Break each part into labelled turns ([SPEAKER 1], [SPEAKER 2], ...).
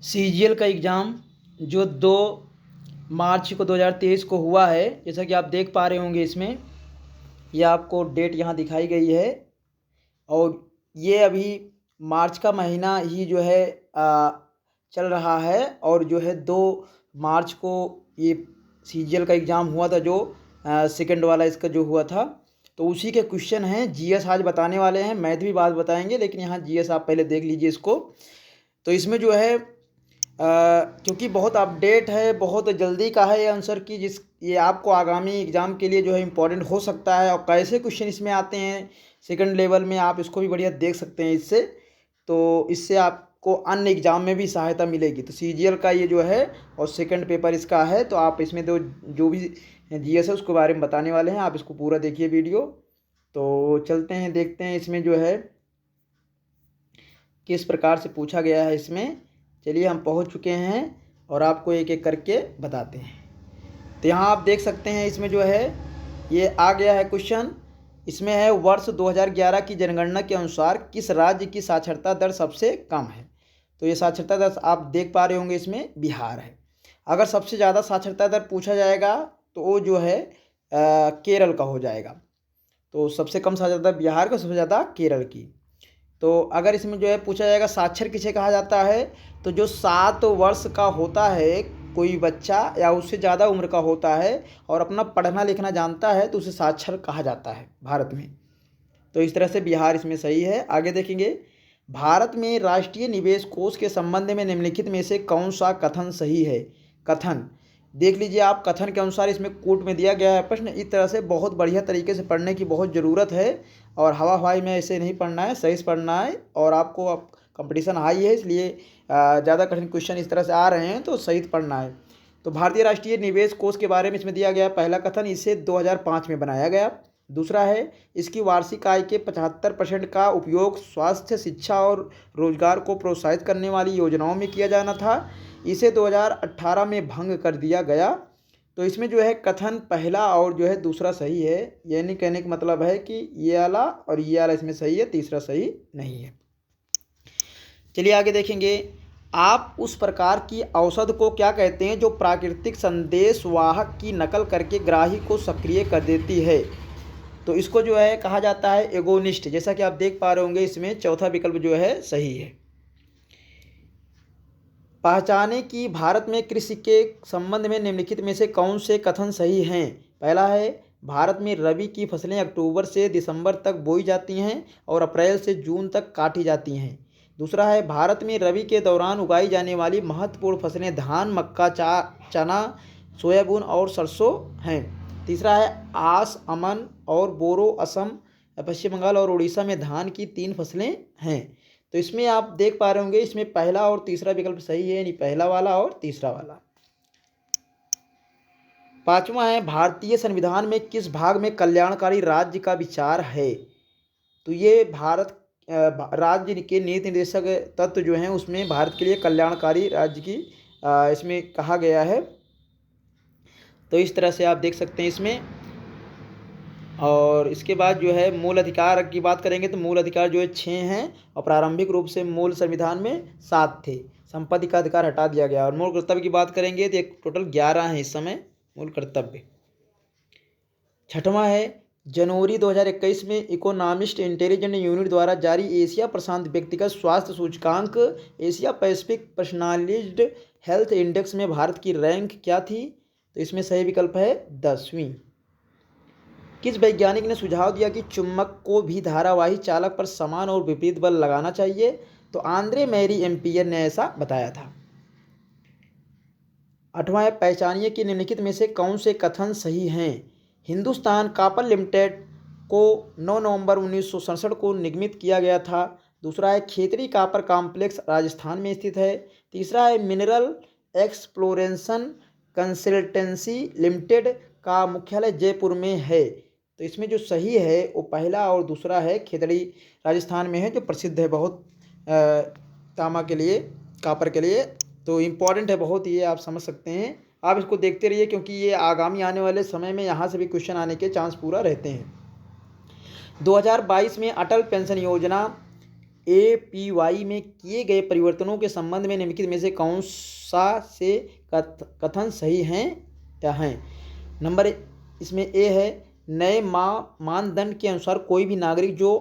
[SPEAKER 1] CGL का exam जो 2 मार्च को 2023 को हुआ है, जैसा कि आप देख पा रहे होंगे इसमें, ये आपको डेट यहाँ दिखाई गई है। और ये अभी मार्च का महीना ही जो है चल रहा है। और जो है 2 मार्च को ये सीजीएल का एग्ज़ाम हुआ था, जो सेकंड वाला इसका जो हुआ था। तो उसी के क्वेश्चन हैं, जीएस आज बताने वाले हैं, मैथ भी बाद बताएंगे, लेकिन यहाँ जीएस आप पहले देख लीजिए इसको। तो इसमें जो है क्योंकि बहुत अपडेट है, बहुत जल्दी का है ये आंसर की, ये आपको आगामी एग्ज़ाम के लिए जो है इम्पोर्टेंट हो सकता है। और कैसे क्वेश्चन इसमें आते हैं सेकंड लेवल में, आप इसको भी बढ़िया देख सकते हैं इससे। तो इससे आपको अन्य एग्ज़ाम में भी सहायता मिलेगी। तो सीजीएल का ये जो है और सेकंड पेपर इसका है, तो आप इसमें तो जो भी जीएस है उसके बारे में बताने वाले हैं। आप इसको पूरा देखिए वीडियो। तो चलते हैं, देखते हैं इसमें जो है किस प्रकार से पूछा गया है इसमें। चलिए हम पहुंच चुके हैं और आपको एक एक करके बताते हैं। तो यहाँ आप देख सकते हैं इसमें जो है ये आ गया है क्वेश्चन। इसमें है वर्ष 2011 की जनगणना के अनुसार किस राज्य की साक्षरता दर सबसे कम है। तो ये साक्षरता दर आप देख पा रहे होंगे, इसमें बिहार है। अगर सबसे ज़्यादा साक्षरता दर पूछा जाएगा तो वो जो है केरल का हो जाएगा। तो सबसे कम साक्षरता बिहार का, सबसे ज़्यादा केरल की। तो अगर इसमें जो है पूछा जाएगा साक्षर किसे कहा जाता है, तो जो 7 वर्ष का होता है कोई बच्चा या उससे ज़्यादा उम्र का होता है और अपना पढ़ना लिखना जानता है, तो उसे साक्षर कहा जाता है भारत में। तो इस तरह से बिहार इसमें सही है। आगे देखेंगे, भारत में राष्ट्रीय निवेश कोष के संबंध में निम्नलिखित में से कौन सा कथन सही है। कथन देख लीजिए आप, कथन के अनुसार इसमें कोट में दिया गया है प्रश्न। इस तरह से बहुत बढ़िया तरीके से पढ़ने की बहुत ज़रूरत है और हवा हवाई में ऐसे नहीं पढ़ना है, सही से पढ़ना है। और आपको अब कंपटीशन हाई है, इसलिए ज़्यादा कठिन क्वेश्चन इस तरह से आ रहे हैं, तो सही से पढ़ना है। तो भारतीय राष्ट्रीय निवेश कोष के बारे में इसमें दिया गया पहला कथन, इसे 2005 में बनाया गया। दूसरा है, इसकी वार्षिक आय के 75% का उपयोग स्वास्थ्य, शिक्षा और रोजगार को प्रोत्साहित करने वाली योजनाओं में किया जाना था। इसे 2018 में भंग कर दिया गया। तो इसमें जो है कथन पहला और जो है दूसरा सही है। यानी कहने का मतलब है कि ये वाला और ये वाला इसमें सही है, तीसरा सही नहीं है। चलिए आगे देखेंगे, आप उस प्रकार की औषध को क्या कहते हैं जो प्राकृतिक संदेश वाहक की नकल करके ग्राही को सक्रिय कर देती है। तो इसको जो है कहा जाता है एगोनिस्ट। जैसा कि आप देख पा रहे होंगे, इसमें चौथा विकल्प जो है सही है। पहचाने कि भारत में कृषि के संबंध में निम्नलिखित में से कौन से कथन सही हैं। पहला है, भारत में रबी की फसलें अक्टूबर से दिसंबर तक बोई जाती हैं और अप्रैल से जून तक काटी जाती हैं। दूसरा है, भारत में रबी के दौरान उगाई जाने वाली महत्वपूर्ण फसलें धान, मक्का, चना, सोयाबीन और सरसों हैं। तीसरा है, आस, अमन और बोरो असम, पश्चिम बंगाल और उड़ीसा में धान की 3 फसलें हैं। तो इसमें आप देख पा रहे होंगे, इसमें पहला और तीसरा विकल्प सही है, यानी पहला वाला और तीसरा वाला। पांचवा है, भारतीय संविधान में किस भाग में कल्याणकारी राज्य का विचार है। तो ये भारत राज्य के नीति निर्देशक तत्व जो हैं उसमें भारत के लिए कल्याणकारी राज्य की इसमें कहा गया है। तो इस तरह से आप देख सकते हैं इसमें। और इसके बाद जो है मूल अधिकार की बात करेंगे, तो मूल अधिकार जो है 6 हैं और प्रारंभिक रूप से मूल संविधान में 7 थे। संपत्ति का अधिकार हटा दिया गया। और मूल कर्तव्य की बात करेंगे तो एक टोटल 11 हैं इस समय मूल कर्तव्य। छठवां है, जनवरी 2021 में इकोनॉमिस्ट इंटेलिजेंस यूनिट द्वारा जारी एशिया प्रशांत व्यक्तिगत स्वास्थ्य सूचकांक एशिया पैसिफिक पर्सनालिज्ड हेल्थ इंडेक्स में भारत की रैंक क्या थी। तो इसमें सही विकल्प है 10वीं। किस वैज्ञानिक ने सुझाव दिया कि चुंबक को भी धारावाही चालक पर समान और विपरीत बल लगाना चाहिए। तो आंद्रे मैरी एम्पियर ने ऐसा बताया था। 8वां है, पहचानिए कि निम्नलिखित में से कौन से कथन सही हैं। हिंदुस्तान कॉपर लिमिटेड को 9 नवंबर 1967 को निगमित किया गया था। दूसरा है, खेतरी कॉपर कॉम्प्लेक्स राजस्थान में स्थित है। तीसरा है, मिनरल एक्सप्लोरेशन कंसल्टेंसी लिमिटेड का मुख्यालय जयपुर में है। तो इसमें जो सही है वो पहला और दूसरा है, खेतड़ी राजस्थान में है, जो प्रसिद्ध है बहुत तांबा के लिए, कॉपर के लिए। तो इम्पॉर्टेंट है बहुत, ये आप समझ सकते हैं। आप इसको देखते रहिए क्योंकि ये आगामी आने वाले समय में यहाँ से भी क्वेश्चन आने के चांस पूरा रहते हैं। 2022 में अटल पेंशन योजना APY में किए गए परिवर्तनों के संबंध में निम्नलिखित में से कौन सा से कथन सही हैं या हैं। नंबर इसमें ए है, नए मानदंड के अनुसार कोई भी नागरिक जो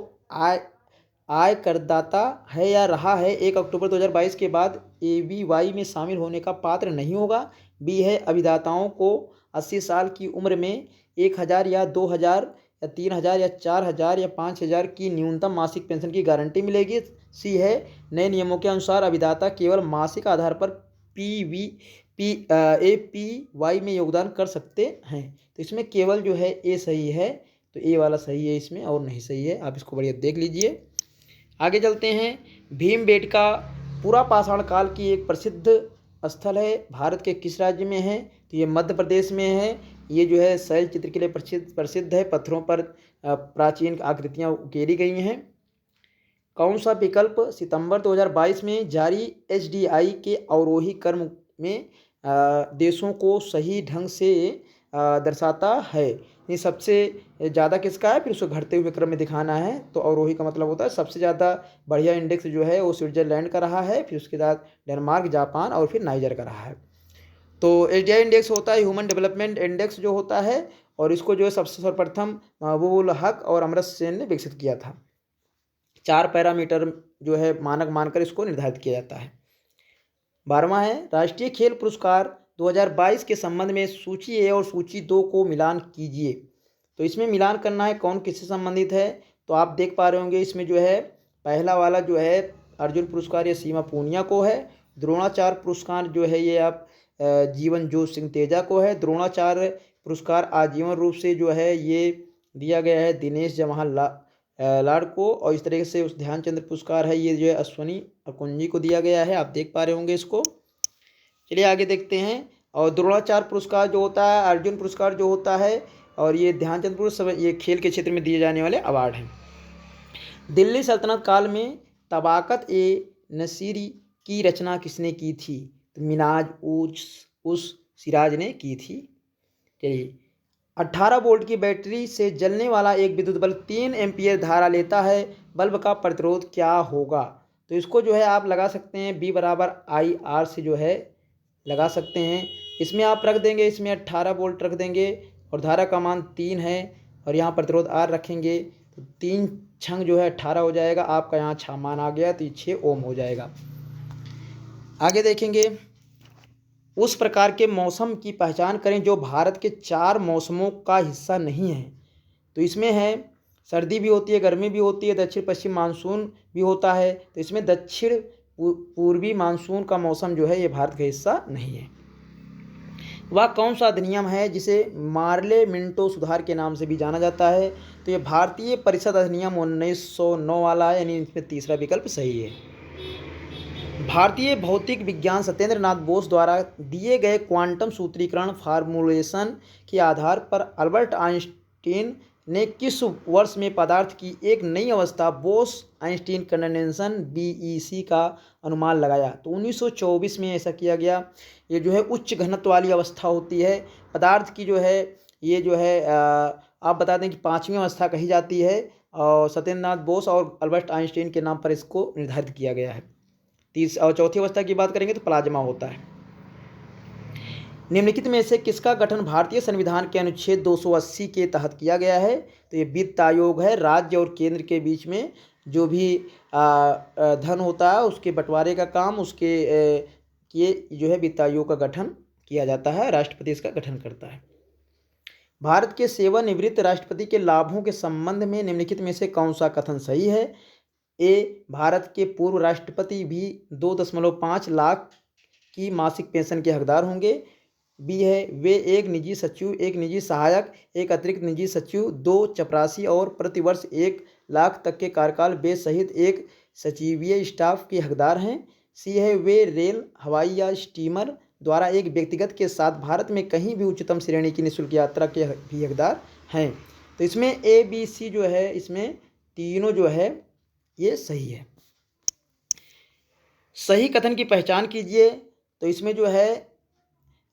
[SPEAKER 1] आय करदाता है या रहा है 1 अक्टूबर 2022 के बाद ABY में शामिल होने का पात्र नहीं होगा। बी है, अभिदाताओं को 80 साल की उम्र में 1000 या 2000 या 3000 या 4000 या 5000 की न्यूनतम मासिक पेंशन की गारंटी मिलेगी। सी है, नए नियमों के अनुसार अभिदाता केवल मासिक आधार पर APY में योगदान कर सकते हैं। तो इसमें केवल जो है ए सही है, तो ए वाला सही है इसमें, और नहीं सही है। आप इसको बढ़िया देख लीजिए। आगे चलते हैं। भीमबेटका पूरा पाषाण काल की एक प्रसिद्ध स्थल है, भारत के किस राज्य में है। तो ये मध्य प्रदेश में है। ये जो है शैल चित्र के लिए प्रसिद्ध है। पत्थरों पर प्राचीन आकृतियाँ उकेरी गई हैं। कौन सा विकल्प सितंबर 2022 में जारी HDI के अवरोही क्रम में देशों को सही ढंग से दर्शाता है। ये सबसे ज़्यादा किसका है, फिर उसको घटते हुए क्रम में दिखाना है। तो अवरोही का मतलब होता है सबसे ज़्यादा बढ़िया इंडेक्स जो है वो स्विट्जरलैंड का रहा है, फिर उसके बाद डेनमार्क, जापान और फिर नाइजर का रहा है। तो HDI इंडेक्स होता है ह्यूमन डेवलपमेंट इंडेक्स जो होता है, और इसको जो है सबसे सर्वप्रथम महबूबुल हक और अमृत सेन ने विकसित किया था। 4 पैरामीटर जो है मानक मानकर इसको निर्धारित किया जाता है। 12वां है, राष्ट्रीय खेल पुरस्कार 2022 के संबंध में सूची ए और सूची 2 को मिलान कीजिए। तो इसमें मिलान करना है कौन किससे संबंधित है। तो आप देख पा रहे होंगे इसमें जो है पहला वाला जो है अर्जुन पुरस्कार ये सीमा पूनिया को है। द्रोणाचार्य पुरस्कार जो है ये आप जीवन जोत सिंह तेजा को है। द्रोणाचार्य पुरस्कार आजीवन रूप से जो है ये दिया गया है दिनेश जवाहरलाल को, और इस तरीके से उस ध्यानचंद्र पुरस्कार है ये जो है अश्वनी अकुंजी को दिया गया है। आप देख पा रहे होंगे इसको। चलिए आगे देखते हैं। और द्रोणाचार्य पुरस्कार जो होता है, अर्जुन पुरस्कार जो होता है, और ये ध्यानचंद पुरस्कार ये खेल के क्षेत्र में दिए जाने वाले अवार्ड हैं। दिल्ली सल्तनत काल में तबाकत ए नसीरी की रचना किसने की थी। तो मिनाज उस सिराज ने की थी। चलिए, 18 वोल्ट की बैटरी से जलने वाला एक विद्युत बल्ब 3 एम्पीयर धारा लेता है, बल्ब का प्रतिरोध क्या होगा। तो इसको जो है आप लगा सकते हैं B बराबर IR से जो है लगा सकते हैं। इसमें आप रख देंगे, इसमें 18 वोल्ट रख देंगे और धारा का मान 3 है, और यहाँ प्रतिरोध R रखेंगे तो 3 छंग जो है 18 हो जाएगा। आपका यहाँ 6 मान आ गया तो ये 6 ओम हो जाएगा। आगे देखेंगे, उस प्रकार के मौसम की पहचान करें जो भारत के 4 मौसमों का हिस्सा नहीं है। तो इसमें है सर्दी भी होती है, गर्मी भी होती है, दक्षिण पश्चिम मानसून भी होता है। तो इसमें दक्षिण पूर्वी मानसून का मौसम जो है ये भारत का हिस्सा नहीं है। वह कौन सा अधिनियम है जिसे मार्ले मिंटो सुधार के नाम से भी जाना जाता है। तो ये भारतीय परिषद अधिनियम 1909 वाला है, यानी इसमें तीसरा विकल्प सही है। भारतीय भौतिक विज्ञान सत्येंद्र नाथ बोस द्वारा दिए गए क्वांटम सूत्रीकरण फार्मूलेशन के आधार पर अल्बर्ट आइंस्टीन ने किस वर्ष में पदार्थ की एक नई अवस्था बोस आइंस्टीन कंडेंसेशन BEC का अनुमान लगाया। तो 1924 में ऐसा किया गया। ये जो है उच्च घनत्व वाली अवस्था होती है पदार्थ की, जो है ये जो है आप बता दें कि 5वीं अवस्था कही जाती है, और सत्येंद्र नाथ बोस और अल्बर्ट आइंस्टीन के नाम पर इसको निर्धारित किया गया है। और चौथी अवस्था की बात करेंगे तो प्लाज्मा होता है। निम्नलिखित में से किसका गठन भारतीय संविधान के अनुच्छेद 280 के तहत किया गया है। तो ये वित्त आयोग है। राज्य और केंद्र के बीच में जो भी धन होता है उसके बंटवारे का काम उसके ये जो है वित्त आयोग का गठन किया जाता है। राष्ट्रपति इसका गठन करता है। भारत के सेवानिवृत्त राष्ट्रपति के लाभों के संबंध में निम्नलिखित में से कौन सा कथन सही है। ए, भारत के पूर्व राष्ट्रपति भी 2.5 लाख की मासिक पेंशन के हकदार होंगे। बी है, वे एक निजी सचिव, एक निजी सहायक, एक अतिरिक्त निजी सचिव, 2 चपरासी और प्रतिवर्ष 1 लाख तक के कार्यकाल बेस सहित एक सचिवीय स्टाफ के हकदार हैं। सी है, वे रेल, हवाई या स्टीमर द्वारा एक व्यक्तिगत के साथ भारत में कहीं भी उच्चतम श्रेणी की निःशुल्क यात्रा के भी हकदार हैं। तो इसमें ABC जो है इसमें तीनों जो है ये सही है। सही कथन की पहचान कीजिए। तो इसमें जो है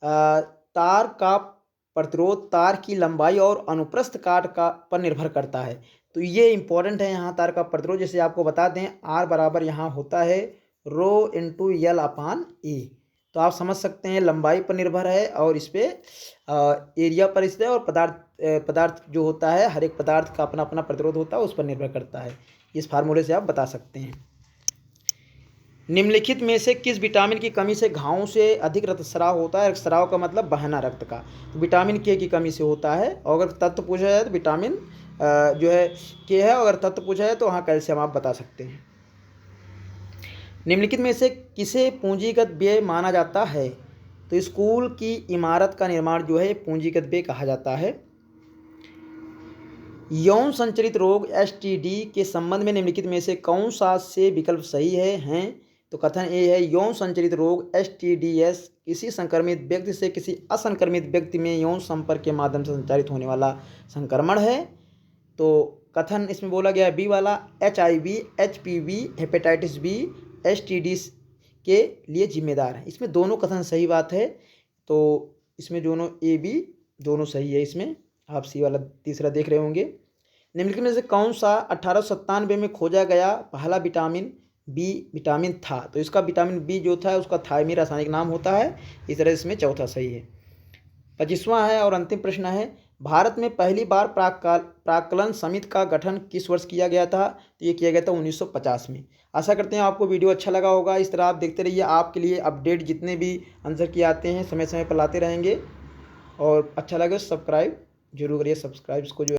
[SPEAKER 1] तार का प्रतिरोध तार की लंबाई और अनुप्रस्थ काट का पर निर्भर करता है। तो ये इंपॉर्टेंट है यहाँ तार का प्रतिरोध। जैसे आपको बता दें R बराबर यहाँ होता है रो इंटू यल अपान ए। तो आप समझ सकते हैं लंबाई पर निर्भर है और इस पर एरिया पर स्थित है, और पदार्थ जो होता है हर एक पदार्थ का अपना अपना प्रतिरोध होता है, उस पर निर्भर करता है। इस फार्मूले से आप बता सकते हैं। निम्नलिखित में से किस विटामिन की कमी से घावों से अधिक रक्तस्राव होता है? रक्तस्राव का मतलब बहना रक्त का। तो विटामिन के की कमी से होता है। और अगर तत्व पूछा जाए तो विटामिन जो है के है, और अगर तत्व पूछा जाए तो वहाँ कैल्शियम आप बता सकते हैं। निम्नलिखित में से किसे पूंजीगत व्यय माना जाता है? तो स्कूल की इमारत का निर्माण जो है पूंजीगत व्यय कहा जाता है। यौन संचरित रोग STD के संबंध में निम्नलिखित में से कौन सा से विकल्प सही हैं? तो कथन ए है यौन संचरित रोग STDs किसी संक्रमित व्यक्ति से किसी असंक्रमित व्यक्ति में यौन संपर्क के माध्यम से संचारित होने वाला संक्रमण है। तो कथन इसमें बोला गया है बी वाला, HIV, HPV, hepatitis B STDs के लिए जिम्मेदार है। इसमें दोनों कथन सही बात है। तो इसमें दोनों A B दोनों सही है। इसमें आप सी वाला तीसरा देख रहे होंगे। निम्नलिखित में से कौन सा 1897 में खोजा गया पहला विटामिन बी विटामिन था? तो इसका विटामिन बी जो था उसका थायमी रासायनिक नाम होता है। इस तरह इसमें चौथा सही है। 25वां है और अंतिम प्रश्न है, भारत में पहली बार प्राक्कलन समिति का गठन किस वर्ष किया गया था? तो ये किया गया था 1950 में। आशा करते हैं आपको वीडियो अच्छा लगा होगा। इस तरह आप देखते रहिए, आपके लिए अपडेट जितने भी आंसर किए आते हैं समय समय पर लाते रहेंगे। और अच्छा लगे सब्सक्राइब जरूर करिए। सब्सक्राइब को जो